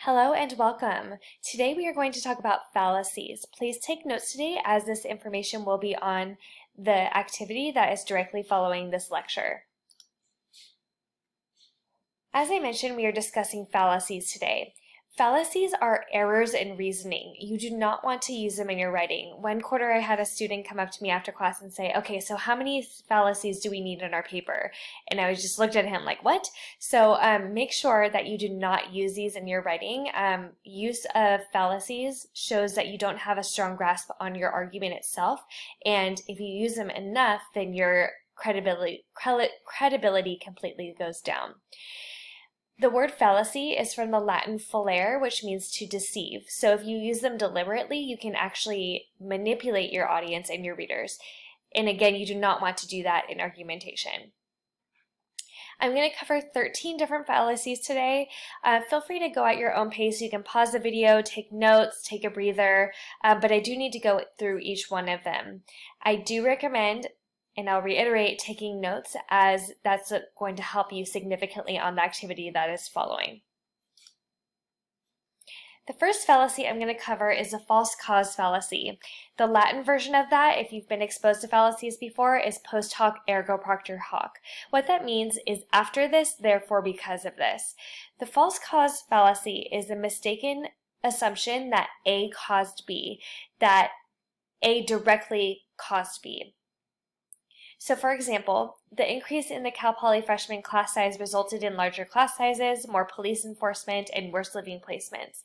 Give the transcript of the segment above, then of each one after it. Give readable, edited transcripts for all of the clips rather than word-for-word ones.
Hello and welcome. Today we are going to talk about fallacies. Please take notes today as this information will be on the activity that is directly following this lecture. As I mentioned, we are discussing fallacies today. Fallacies are errors in reasoning. You do not want to use them in your writing. One quarter I had a student come up to me after class and say, okay, so how many fallacies do we need in our paper? And I just looked at him like, what? So make sure that you do not use these in your writing. Use of fallacies shows that you don't have a strong grasp on your argument itself. And if you use them enough, then your credibility completely goes down. The word fallacy is from the Latin fallere, which means to deceive. So if you use them deliberately, you can actually manipulate your audience and your readers. And again, you do not want to do that in argumentation. I'm going to cover 13 different fallacies today. Feel free to go at your own pace. You can pause the video, take notes, take a breather, but I do need to go through each one of them. I do recommend, and I'll reiterate, taking notes, as that's going to help you significantly on the activity that is following. The first fallacy I'm going to cover is the false cause fallacy. The Latin version of that, if you've been exposed to fallacies before, is post hoc ergo propter hoc. What that means is after this, therefore because of this. The false cause fallacy is a mistaken assumption that A caused B, that A directly caused B. So for example, the increase in the Cal Poly freshman class size resulted in larger class sizes, more police enforcement, and worse living placements.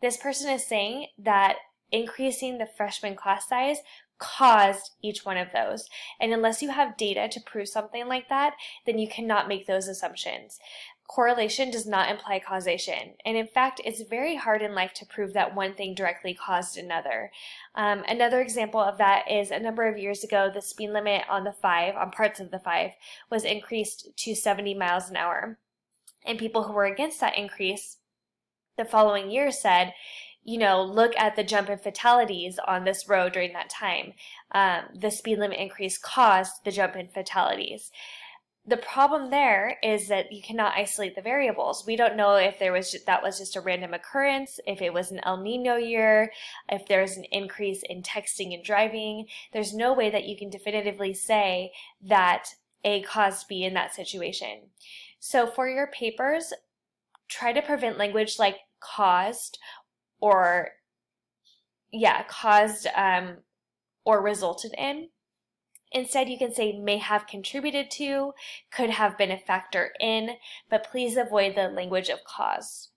This person is saying that increasing the freshman class size caused each one of those. And unless you have data to prove something like that, then you cannot make those assumptions. Correlation does not imply causation. And in fact, it's very hard in life to prove that one thing directly caused another. Another example of that is a number of years ago, the speed limit on parts of the 5, was increased to 70 miles an hour. And people who were against that increase the following year said, look at the jump in fatalities on this road during that time. The speed limit increase caused the jump in fatalities. The problem there is that you cannot isolate the variables. We don't know if that was just a random occurrence, if it was an El Nino year, if there's an increase in texting and driving. There's no way that you can definitively say that A caused B in that situation. So for your papers, try to prevent language like caused or resulted in. Instead, you can say may have contributed to, could have been a factor in, but please avoid the language of cause.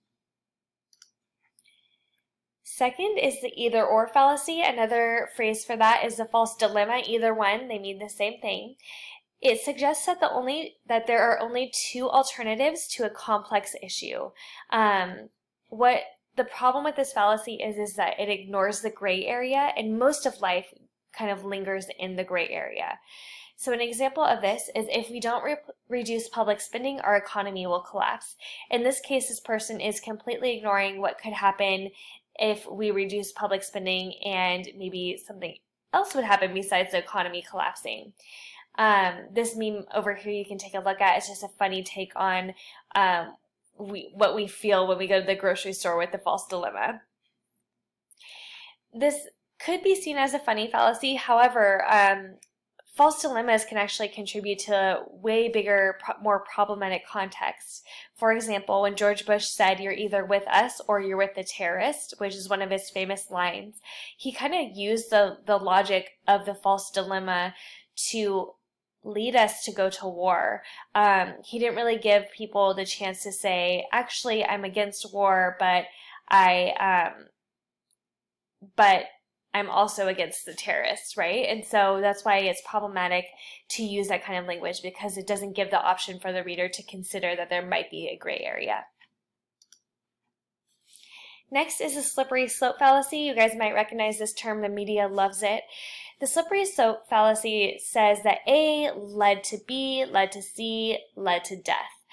Second is the either or fallacy. Another phrase for that is the false dilemma. Either one, they mean the same thing. It suggests that there are only two alternatives to a complex issue. What the problem with this fallacy is that it ignores the gray area, and most of life kind of lingers in the gray area. So an example of this is if we don't reduce public spending, our economy will collapse. In this case, this person is completely ignoring what could happen if we reduce public spending and maybe something else would happen besides the economy collapsing. This meme over here you can take a look at. It's just a funny take on what we feel when we go to the grocery store with the false dilemma. This could be seen as a funny fallacy. However, false dilemmas can actually contribute to way bigger, more problematic contexts. For example, when George Bush said, "You're either with us or you're with the terrorist," which is one of his famous lines, he kind of used the logic of the false dilemma to lead us to go to war. He didn't really give people the chance to say, actually, I'm against war, but I'm also against the terrorists, right? And so that's why it's problematic to use that kind of language, because it doesn't give the option for the reader to consider that there might be a gray area. Next is the slippery slope fallacy. You guys might recognize this term. The media loves it. The slippery slope fallacy says that A led to B, led to C, led to death.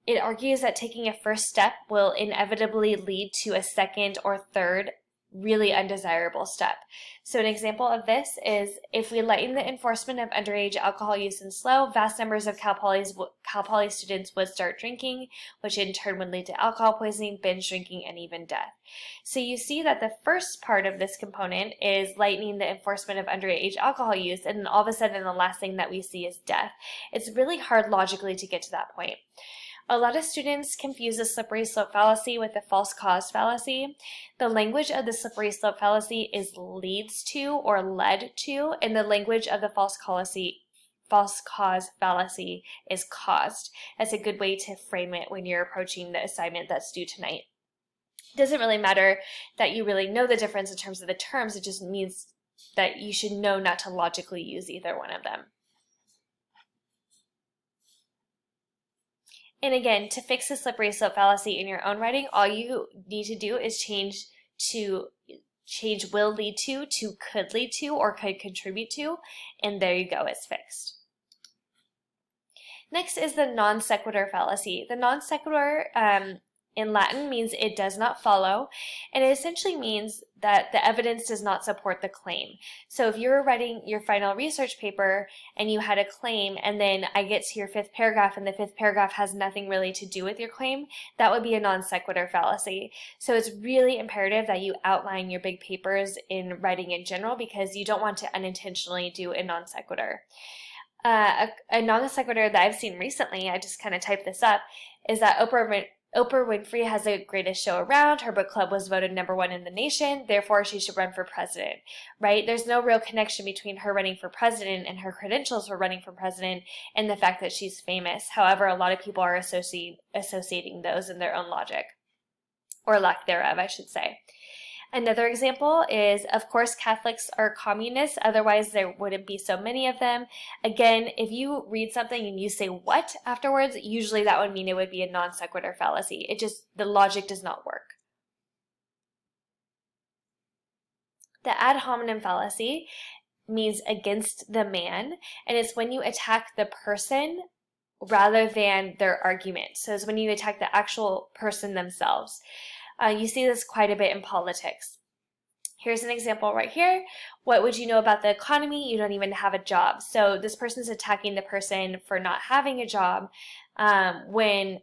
It argues that taking a first step will inevitably lead to a second or third really undesirable step. So an example of this is, if we lighten the enforcement of underage alcohol use in SLO, vast numbers of Cal Poly students would start drinking, which in turn would lead to alcohol poisoning, binge drinking, and even death. So you see that the first part of this component is lightening the enforcement of underage alcohol use, and then all of a sudden the last thing that we see is death. It's really hard logically to get to that point. A lot of students confuse the slippery slope fallacy with the false cause fallacy. The language of the slippery slope fallacy is leads to or led to, and the language of the false cause fallacy is caused. That's a good way to frame it when you're approaching the assignment that's due tonight. It doesn't really matter that you really know the difference in terms of the terms, it just means that you should know not to logically use either one of them. And again, to fix the slippery slope fallacy in your own writing, all you need to do is change will lead to could lead to or could contribute to, and there you go, it's fixed. Next is the non sequitur fallacy. The non sequitur in Latin means it does not follow, and it essentially means that the evidence does not support the claim. So if you're writing your final research paper and you had a claim, and then I get to your fifth paragraph and the fifth paragraph has nothing really to do with your claim, that would be a non sequitur fallacy. So it's really imperative that you outline your big papers in writing in general, because you don't want to unintentionally do a non sequitur. A non sequitur that I've seen recently, I just kind of typed this up, is that Oprah Winfrey has the greatest show around. Her book club was voted #1 in the nation. Therefore, she should run for president, right? There's no real connection between her running for president and her credentials for running for president and the fact that she's famous. However, a lot of people are associating those in their own logic, or lack thereof, I should say. Another example is, of course, Catholics are communists, otherwise there wouldn't be so many of them. Again, if you read something and you say what afterwards, usually that would mean it would be a non sequitur fallacy. The logic does not work. The ad hominem fallacy means against the man, and it's when you attack the person rather than their argument. So it's when you attack the actual person themselves. You see this quite a bit in politics. Here's an example right here. What would you know about the economy? You don't even have a job. So this person's attacking the person for not having a job when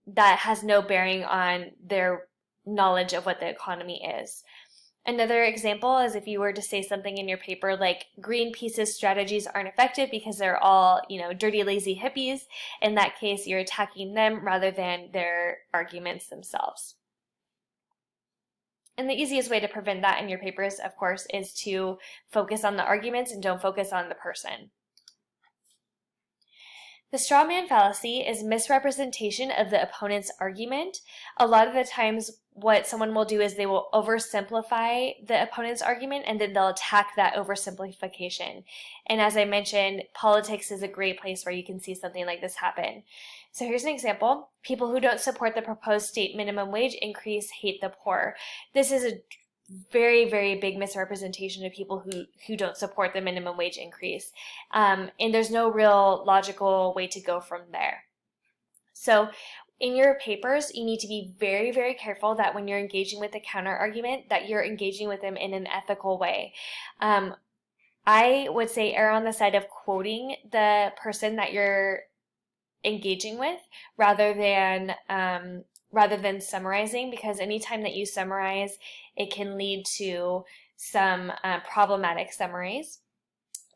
that has no bearing on their knowledge of what the economy is. Another example is if you were to say something in your paper like Greenpeace's strategies aren't effective because they're all, dirty, lazy hippies. In that case, you're attacking them rather than their arguments themselves. And the easiest way to prevent that in your papers, of course, is to focus on the arguments and don't focus on the person. The straw man fallacy is misrepresentation of the opponent's argument. A lot of the times what someone will do is they will oversimplify the opponent's argument and then they'll attack that oversimplification. And as I mentioned, politics is a great place where you can see something like this happen. So here's an example. People who don't support the proposed state minimum wage increase hate the poor. This is a very, very big misrepresentation of people who don't support the minimum wage increase. And there's no real logical way to go from there. So in your papers, you need to be very, very careful that when you're engaging with the counter argument, that you're engaging with them in an ethical way. I would say err on the side of quoting the person that you're engaging with rather than summarizing, because anytime that you summarize, it can lead to some problematic summaries.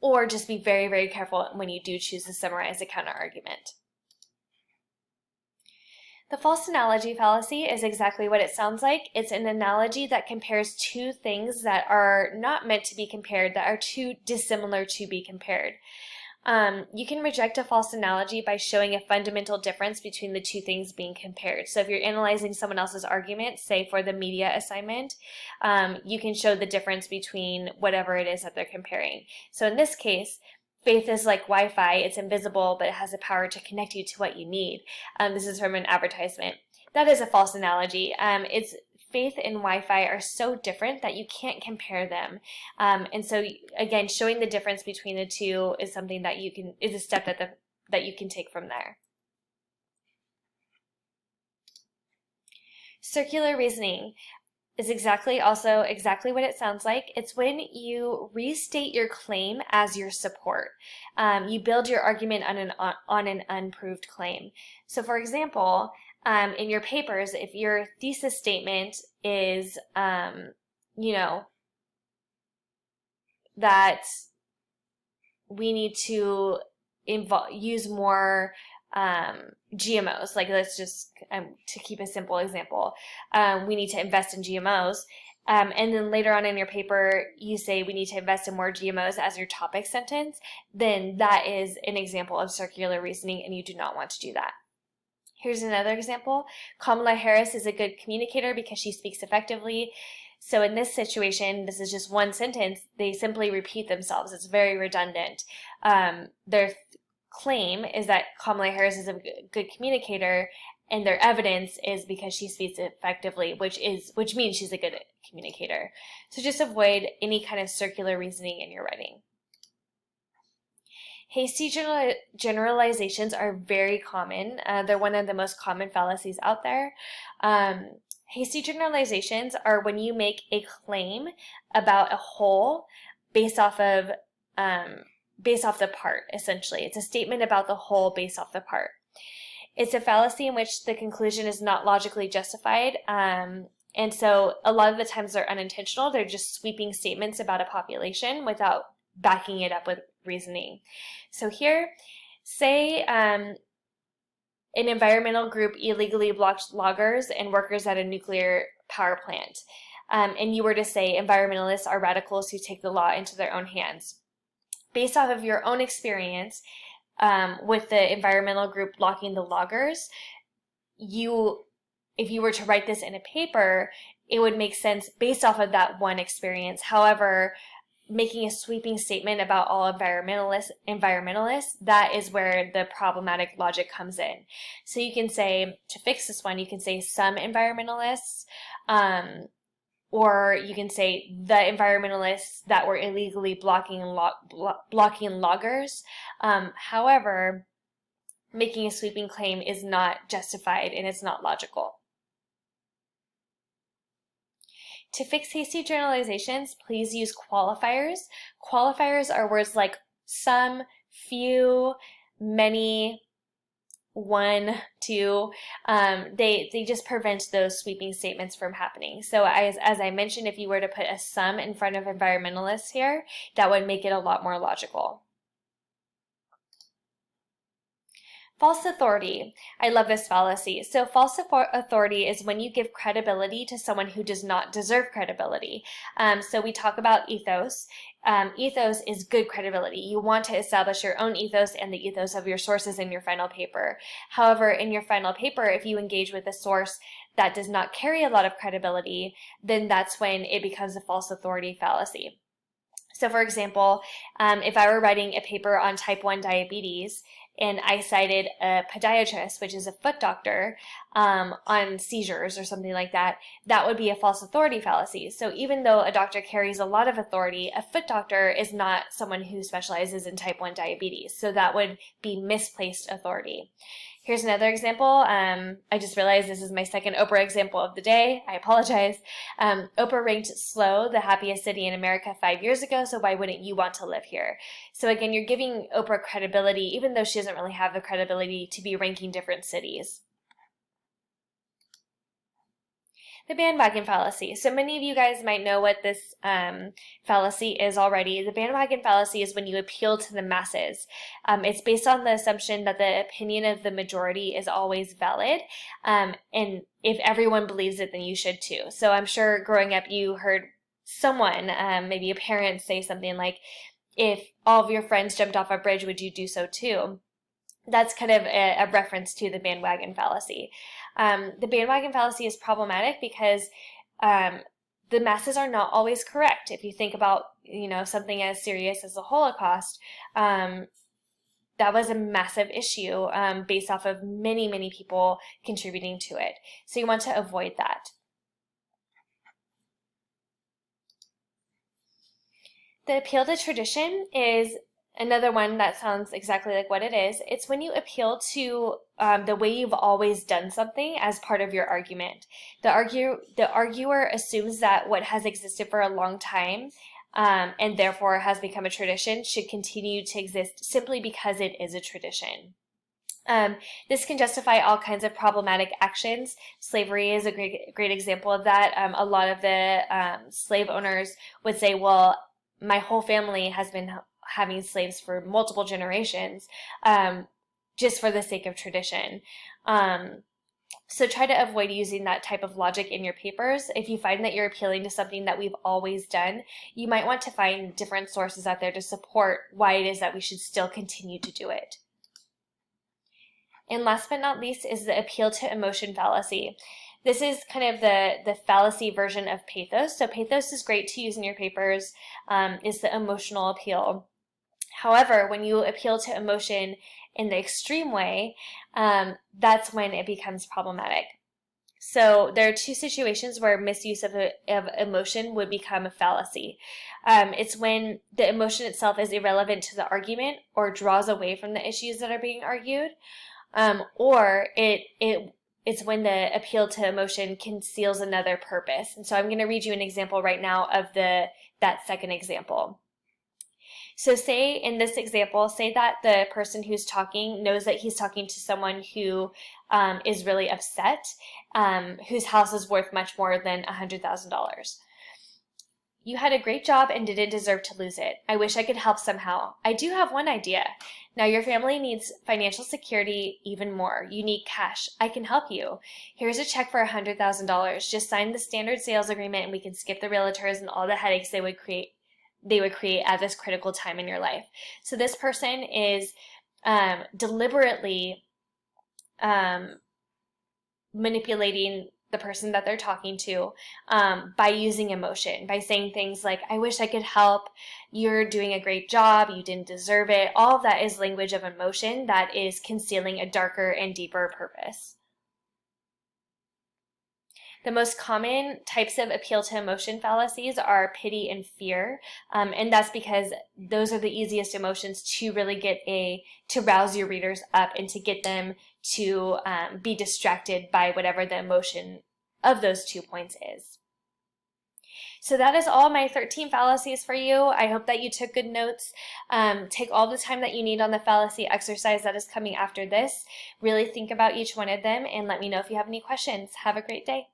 Or just be very, very careful when you do choose to summarize a counter argument. The false analogy fallacy is exactly what it sounds like. It's an analogy that compares two things that are not meant to be compared, that are too dissimilar to be compared. You can reject a false analogy by showing a fundamental difference between the two things being compared. So if you're analyzing someone else's argument, say for the media assignment, you can show the difference between whatever it is that they're comparing. So in this case, faith is like Wi-Fi. It's invisible, but it has the power to connect you to what you need. This is from an advertisement. That is a false analogy. Faith and Wi-Fi are so different that you can't compare them. And so again, showing the difference between the two is something that is a step that you can take from there. Circular reasoning. is exactly what it sounds like. It's when you restate your claim as your support. You build your argument on an unproved claim. So for example, in your papers, if your thesis statement is, that we need to use more GMOs, like let's just, to keep a simple example, we need to invest in GMOs. And then later on in your paper, you say we need to invest in more GMOs as your topic sentence, then that is an example of circular reasoning, and you do not want to do that. Here's another example. Kamala Harris is a good communicator because she speaks effectively. So in this situation, this is just one sentence. They simply repeat themselves. It's very redundant. Their claim is that Kamala Harris is a good communicator, and their evidence is because she speaks effectively, which means she's a good communicator. So just avoid any kind of circular reasoning in your writing. Hasty generalizations are very common. They're one of the most common fallacies out there. Hasty generalizations are when you make a claim about a whole based off the part, essentially. It's a statement about the whole based off the part. It's a fallacy in which the conclusion is not logically justified. And so a lot of the times they're unintentional. They're just sweeping statements about a population without backing it up with reasoning. So here, say an environmental group illegally blocked loggers and workers at a nuclear power plant. And you were to say environmentalists are radicals who take the law into their own hands. Based off of your own experience with the environmental group blocking the loggers, if you were to write this in a paper, it would make sense based off of that one experience. However, making a sweeping statement about all environmentalists, that is where the problematic logic comes in. So you can say, to fix this one, you can say some environmentalists, or you can say the environmentalists that were illegally blocking loggers. However, making a sweeping claim is not justified and it's not logical. To fix hasty generalizations, please use qualifiers. Qualifiers are words like some, few, many, one, two. They just prevent those sweeping statements from happening. So as I mentioned, if you were to put a some in front of environmentalists here, that would make it a lot more logical. False authority. I love this fallacy. So false authority is when you give credibility to someone who does not deserve credibility. So we talk about ethos. Ethos is good credibility. You want to establish your own ethos and the ethos of your sources in your final paper. However, in your final paper, if you engage with a source that does not carry a lot of credibility, then that's when it becomes a false authority fallacy. So for example, if I were writing a paper on type 1 diabetes, and I cited a podiatrist, which is a foot doctor, on seizures or something like that, that would be a false authority fallacy. So even though a doctor carries a lot of authority, a foot doctor is not someone who specializes in type 1 diabetes. So that would be misplaced authority. Here's another example. I just realized this is my second Oprah example of the day. I apologize. Oprah ranked Slow the happiest city in America 5 years ago, so why wouldn't you want to live here? So again, you're giving Oprah credibility, even though she doesn't really have the credibility to be ranking different cities. The bandwagon fallacy. So many of you guys might know what this fallacy is already. The bandwagon fallacy is when you appeal to the masses. It's based on the assumption that the opinion of the majority is always valid. And if everyone believes it, then you should too. So I'm sure growing up you heard someone, maybe a parent, say something like, if all of your friends jumped off a bridge, would you do so too? That's kind of a reference to the bandwagon fallacy. The bandwagon fallacy is problematic because the masses are not always correct. If you think about, something as serious as the Holocaust, that was a massive issue based off of many, many people contributing to it. So you want to avoid that. The appeal to tradition is Another one that sounds exactly like what it is, it's when you appeal to the way you've always done something as part of your argument. The arguer assumes that what has existed for a long time and therefore has become a tradition should continue to exist simply because it is a tradition. This can justify all kinds of problematic actions. Slavery is a great example of that. A lot of the slave owners would say, well, my whole family has been having slaves for multiple generations, just for the sake of tradition. So try to avoid using that type of logic in your papers. If you find that you're appealing to something that we've always done, you might want to find different sources out there to support why it is that we should still continue to do it. And last but not least is the appeal to emotion fallacy. This is kind of the fallacy version of pathos. So pathos is great to use in your papers. It's the emotional appeal. However, when you appeal to emotion in the extreme way, that's when it becomes problematic. So there are two situations where misuse of emotion would become a fallacy. It's when the emotion itself is irrelevant to the argument or draws away from the issues that are being argued, or it's when the appeal to emotion conceals another purpose. And so I'm going to read you an example right now of that second example. So say in this example, say that the person who's talking knows that he's talking to someone who is really upset, whose house is worth much more than $100,000. You had a great job and didn't deserve to lose it. I wish I could help somehow. I do have one idea. Now your family needs financial security even more. You need cash. I can help you. Here's a check for $100,000. Just sign the standard sales agreement and we can skip the realtors and all the headaches they would create at this critical time in your life. So this person is deliberately manipulating the person that they're talking to by using emotion, by saying things like, I wish I could help, you're doing a great job, you didn't deserve it. All of that is language of emotion that is concealing a darker and deeper purpose. The most common types of appeal to emotion fallacies are pity and fear, and that's because those are the easiest emotions to really to rouse your readers up and to get them to be distracted by whatever the emotion of those 2 points is. So that is all my 13 fallacies for you. I hope that you took good notes. Take all the time that you need on the fallacy exercise that is coming after this. Really think about each one of them and let me know if you have any questions. Have a great day.